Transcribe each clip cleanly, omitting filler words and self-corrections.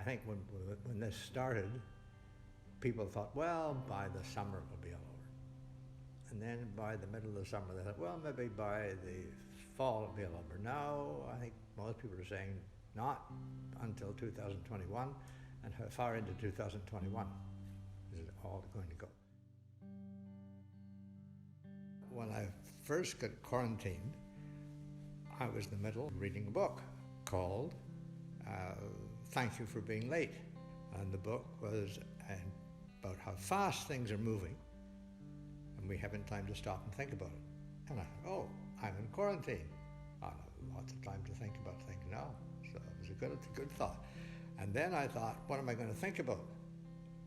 I think when this started, people thought, well, by the summer it will be all over. And then by the middle of the summer, they thought, well, maybe by the fall it'll be all over. Now, I think most people are saying not until 2021, and how far into 2021 is it all going to go. When I first got quarantined, I was in the middle of reading a book called Thank You for Being Late. And the book was about how fast things are moving and we haven't time to stop and think about it. And I thought, oh, I'm in quarantine. I don't have lots of time to think about things now. So it was a good thought. And then I thought, what am I going to think about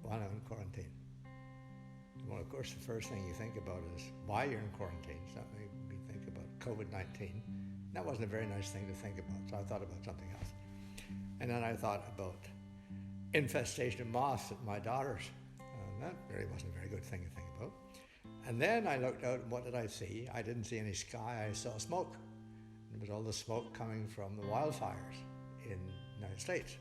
while I'm in quarantine? Well, of course, the first thing you think about is why you're in quarantine. So that made me think about COVID-19. That wasn't a very nice thing to think about, so I thought about something else. And then I thought about infestation of moths at my daughter's. That really wasn't a very good thing to think about. And then I looked out, and what did I see? I didn't see any sky, I saw smoke. It was all the smoke coming from the wildfires in the United States.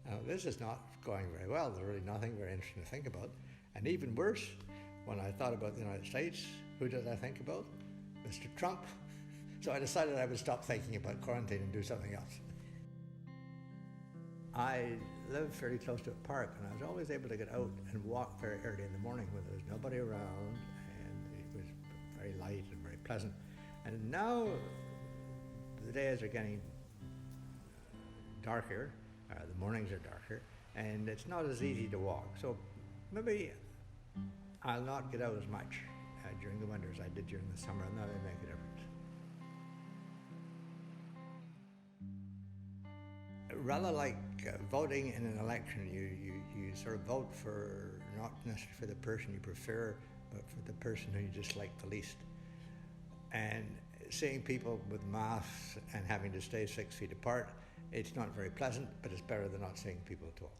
Now, this is not going very well. There's really nothing very interesting to think about. And even worse, when I thought about the United States, who did I think about? Mr. Trump. So I decided I would stop thinking about quarantine and do something else. I lived fairly close to a park, and I was always able to get out and walk very early in the morning when there was nobody around, and it was very light and very pleasant. And now the days are getting darker, the mornings are darker, and it's not as easy to walk. So maybe I'll not get out as much during the winter as I did during the summer, and that will make a difference. Rather like voting in an election, you sort of vote for, not necessarily for the person you prefer, but for the person who you dislike the least. And seeing people with masks and having to stay 6 feet apart, it's not very pleasant, but it's better than not seeing people at all.